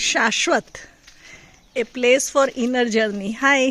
Shashwat, a place for inner journey. Hi.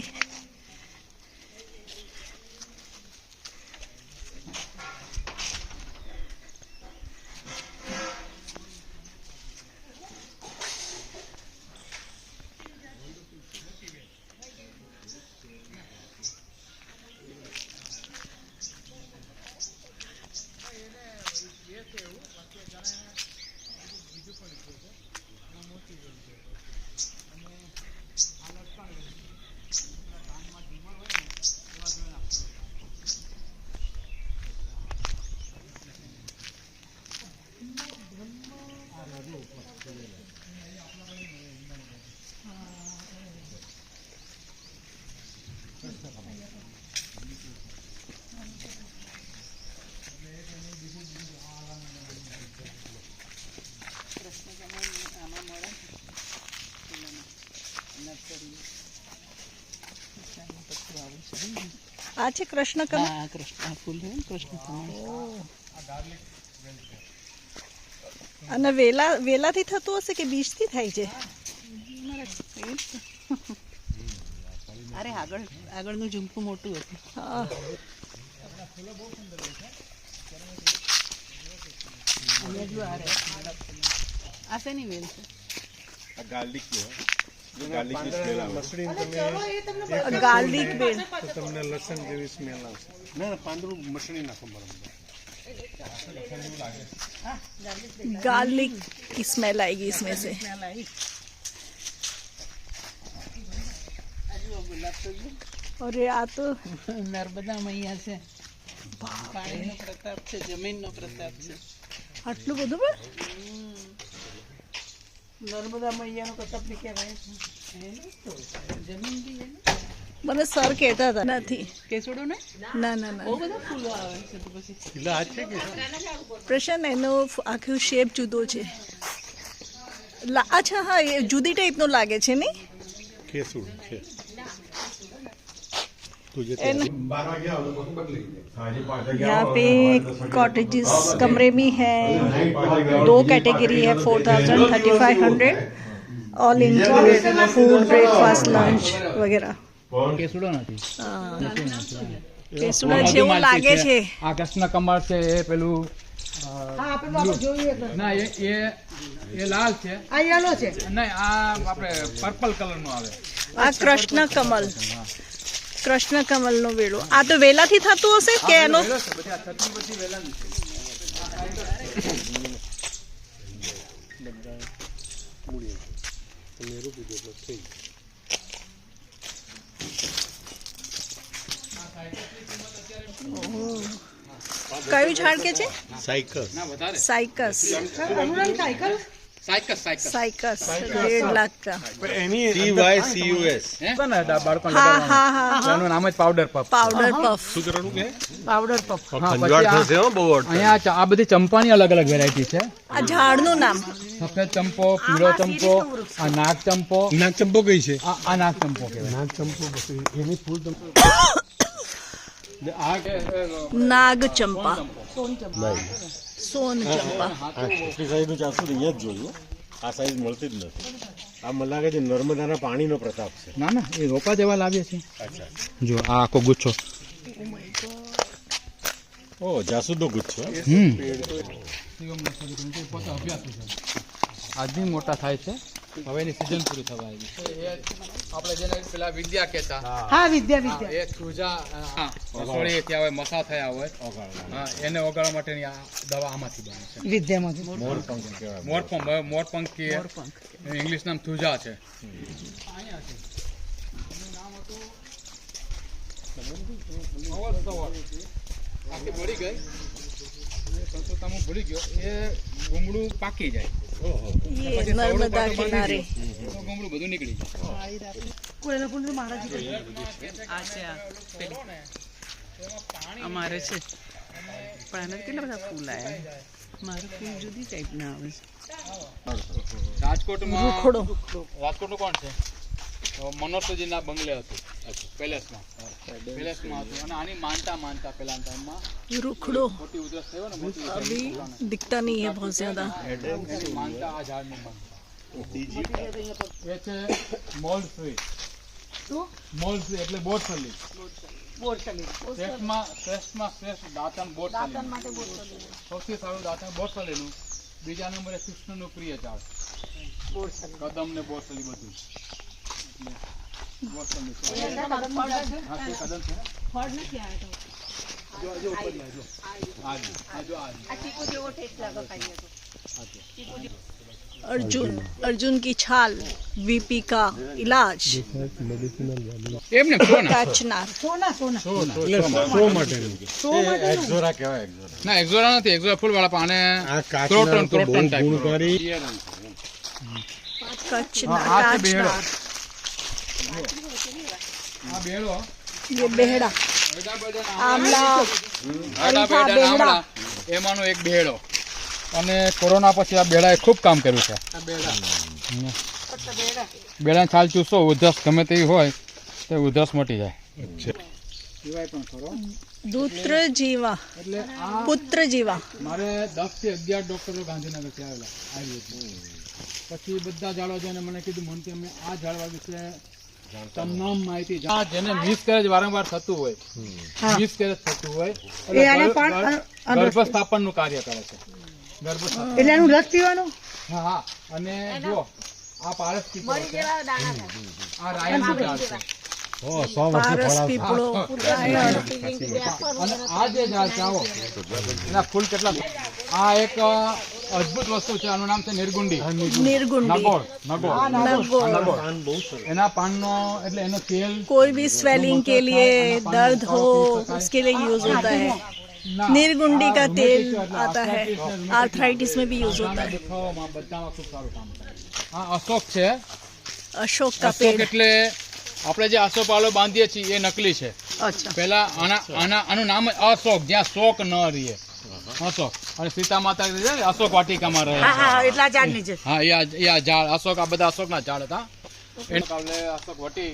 આ છે કૃષ્ણ કમળ. હા, કૃષ્ણ ફૂલ છે ને, કૃષ્ણ કમળ. અને વેલાથી થતું હશે કે બીજથી થાય છે? અરે આગળનું ઝુમકું મોટું હતું. હા. આ શેની વેલ છે? ગાર્લિક ગાર્લિક ની સ્મેલ આવે. Garlic bed. તો તમને લસણ જેવી સ્મેલ આવશે. ના પાંદડું મસળી નાખો બરાબર. गार्लिक की स्मेल आएगी इसमें से. और आ तो નર્મદા મૈયા છે. પાણીનો પ્રતાપ છે, જમીનનો પ્રતાપ છે. આટલું બધું પણ નર્મદા મૈયાનો પ્રતાપ ને કહેવાય. જમીન બી છે ને. મને સર કહેતા હતા નથી. કેસુડો ને ના ના બહુ ના બધા ફૂલો આવે છે. તો પછી એટલે આ છે કે પ્રશાંત, એનો આખું શેપ જુદો છે. અચ્છા, હા, એ જુદી ટાઈપનો લાગે છે ને. કેસુડ છે. यहाँ पे कॉटेजेस कमरे भी हैं. 2 कैटेगरी है, 4000, 3500. All included food, breakfast, lunch वगैरह. કેસુડો નથી. કેસુડા જેવું લાગે છે. આ કૃષ્ણ કમળ છે, એ પેલું ના એ લાલ છે. આ યલો છે. નહીં, આ આપણે પર્પલ કલર નો આવે. આ કૃષ્ણ કમલ. કૃષ્ણ કમલ નો વેલો. આ તો વેલાથી થતું હશે કે એનો? બધી આ છત્રી બધી વેલાની છે. કયું ઝાડ કે છે? સાયકસ. ના વધારે સાયકસ. સાયકસ સાયકસ 1.5 લાખ का. એની CYCUS. બાળકો હા હા હા. એનું નામ જ પાવડર પફ. Powder puff. શું કરવાનું કે પાવડર પફ. ખંજવાળ થશે હો બહુ. અહીંયા આ બધી ચંપાની અલગ અલગ વેરાયટી છે. આ ઝાડનું નામ સફેદ ચંપો, પીળો ચંપો, આ નાગ ચંપો. નાગ ચંપો કઈ છે? આ નાગ ચંપો કહેવાય. નાગ ચંપો પછી એની ફૂલ આ નાગ ચંપા. સોન ચંપા. એટલી સાઈઝનું ચારસો અહીંયા જ જોયું. આ સાઈઝ મળતી જ નથી. આ મને લાગે છે નર્મદાના પાણીનો પ્રતાપ છે. ના ના, એ રોપા જેવા લાવીએ છીએ. જો આ આખો ગુચ્છો. ઓ જાસૂદનો ગુચ્છો. આજની મોટા થાય છે. હવે એની સિઝન પૂરી થવા આવી. આપણે જેને પેલા વિદ્યા કહેતા. હા, વિદ્યા. એ સુજા રસોડી ત્યાં હોય, મસા થયા હોય, હા, એને ઓગાળવા માટેની આ દવા આમાંથી બને છે. વિદ્યામાંથી. મોરપંખ કહેવાય. મોરપંખ કે ઇંગ્લિશ નામ થુજા છે. આખી બળી ગઈ, સંસ્કૃતમાં ભૂલી ગયો. એ ગુમડું પાકી જાય. ये नर्मदा किनारे. ગુમડું બધું નીકળી જાય. આ છે આ પેલી. અમારે છે પણ આને કેટલા બધા ફૂલ આવ્યા. મારું ફૂલ જુદી ટાઈપના આવે છે. રાજકોટનું કોણ છે? મનોરજીના બંગલે હતું, પેલેસમાં હતું. અને આની માનતા પેલા ટાઈમમાં रुखड़ो મોટી ઉધરસ થયો ને, મોટી अभी दिखता नहीं है बहुत ज्यादा. એની માનતા આ ઝાડની માનતા. એ છે મોલ્ડ ફ્રી. મોલ્ડ ફ્રી એટલે બોરસલી. શ્રેષ્ઠમાં શ્રેષ્ઠ દાંતણ બોરસલી. સૌથી સારું દાંતણ બોરસલીનું. બીજા નંબરે કૃષ્ણનું પ્રિય ઝાડ કદમ ને બોરસલી બધું. બોરસલી છે. હા, તે કદમ છે. अर्जुन की छाल वीपी का इलाज એમ ને કાચનાર એક્ઝોરા કહેવાય. ના એક્ઝોરા નથી. એક્ઝોરા ફૂલ વાળા પાને ક્રોટન ટાઈપ. कचनार આ છે બેહડો. काचनार આ બેહડો. ये बेहड़ा आमला આડા બેડા આમળા એમાંનો એક બેહડો. અને કોરોના પછી આ બેડાએ ખૂબ કામ કર્યું છે. બેડાની છાલ ચૂસો ઉધરસ ગમે તેવી હોય તો ઉધરસ મટી જાય. સિવાય પણ ખરો. दूत्र जीवा એટલે આ पुत्र जीवा મારે 10 થી 11 ડોક્ટરો ગાંધીનગરથી આવેલા આયુર્વેદ. પછી બધા ઝાડો જોઈને મને કીધું મન કે અમે આ ઝાડવા વિશે તમામ માહિતી જેને મિસકેરેજ વારંવાર થતું હોય, મિસકેરેજ થતું હોય ગર્ભસ્થાપનનું કાર્ય કરે છે. એટલે એનું રસ પીવાનું. હા હા. અને જો આ પારસ પીપળો છે, આ રાયણનું ઝાડ છે. પારસ પીપળો અને આ જે ઝાડ છે આવો એના ફૂલ કેટલા. આ એક અદ્ભુત વસ્તુ છે. આનું નામ છે નિર્ગુંડી. निर्गुंडी નગોળ. नगोड़ એના પાનનો એટલે એનો તેલ कोई भी स्वेलिंग के लिए दर्द हो उसके लिए यूज होता है. निर्गुंडी का तेल आता है, आर्थराइटिस में भी यूज होता है. દુખાવામાં બધામાં ખૂબ સારું કામ કરે. આ અશોક છે. अशोक का અશોક पेड़. એટલે આપણે જે આસોપાલો બાંધીએ છીએ એ નકલી છે. अच्छा. પહેલા આનું નામ અશોક, જ્યાં શોક ન રહીએ. અશોક. અને સીતા માતા અશોક વાટિકામાં રહે. એટલા ઝાડ નીચે. હા, એ આ ઝાડ અશોક, આ બધા અશોકના ઝાડ હતા. એને કારણે અશોક વટી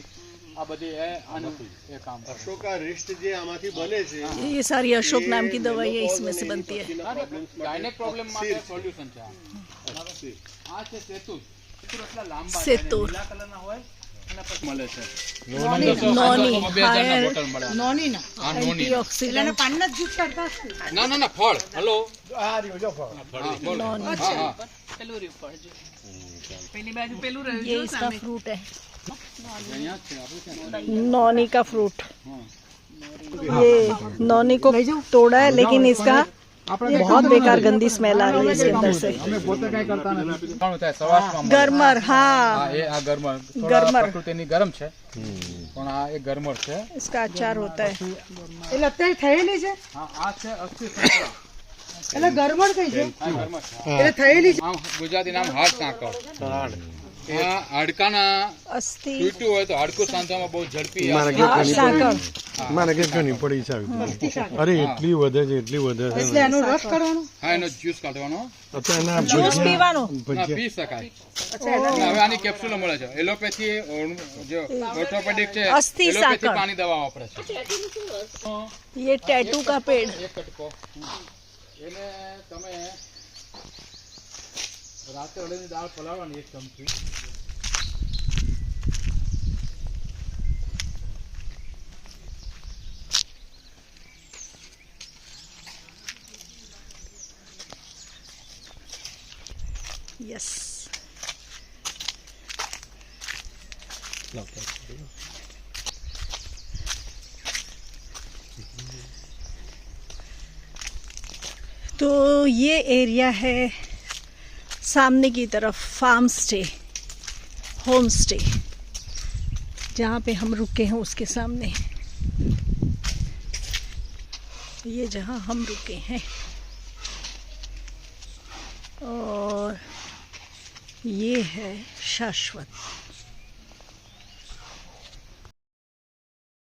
આ બધી આનું એ કામ કરે. અશોકા રિસ્ટ જે આમાંથી બને છે ये सारी अशोक नाम की दवाइयाँ इसमें से बनती है. ગાયનેક પ્રોબ્લેમ માટે સોલ્યુશન છે આ. આ છે સેતુર. સેતુર એટલા લાંબા છે. સેતુર. લીલા કલરના હોય અને પછી મળે છે. નોની. 2000 બોટલ મળે. नॉनी ना હા, નોની. एंटीऑक्सीडेंट ના ના ના ફળ. હલો. હા, બોલો. નોની. હા હા. પેલું રહ્યું ફળ જો. પેલી બાજુ પેલું રહ્યું ये જો इसका સામે. फ्रूट है, અહીંયા જ છે આપણું છે. नौनी का फ्रूट. ये नौनी को तोड़ा है लेकिन इसका बहुत बेकार गंदी स्मेल आ रही है इसके अंदर से. અમે પોતે કઈ કરતા નથી. ઘણું થાય સવાસમાં મળે. गरमर. हाँ, હા, એ આ ગરમર. થોડા ગરમર. પ્રકૃતિની ગરમ છે પણ આ એક ગરમર છે. इसका अचार होता है. હા, આ છે અસ્થિ સંતરા. એટલે ગરમર કઈ છે? આ ગરમર છે. એટલે થયેલી આમ ગુજરાતી નામ હાડ સાંકળ. આ હાડકાના અસ્થિ તૂટ્યું હોય તો હાડકું સાંધવામાં બહુ ઝડપી સાકળ. મારે કે ઘણી પડી છે અરે એટલી વધે છે એટલી વધે છે એટલે એનો રસ કરવાનો. હા, એનો જ્યુસ કાઢવાનો. અત્યારના જ્યુસ પીવાનો. ના, પી શકાય. અને હવે આની કેપ્સ્યુલો મળે છે. એલોપેથી જો ઓર્થોપેડિક છે, અસ્થિ એલોપેથી સાકળ. પાણી દવા વાપરે છે. ये टैटू का पेड़. એક કટકો એને તમે રાતે અડદની દાળ પલાળવાની 1 ચમચી. यस. तो ये एरिया है सामने की तरफ फार्म स्टे, होम स्टे, जहाँ पे हम रुके हैं उसके सामने ये जहाँ हम रुके हैं. और ये है शाश्वत.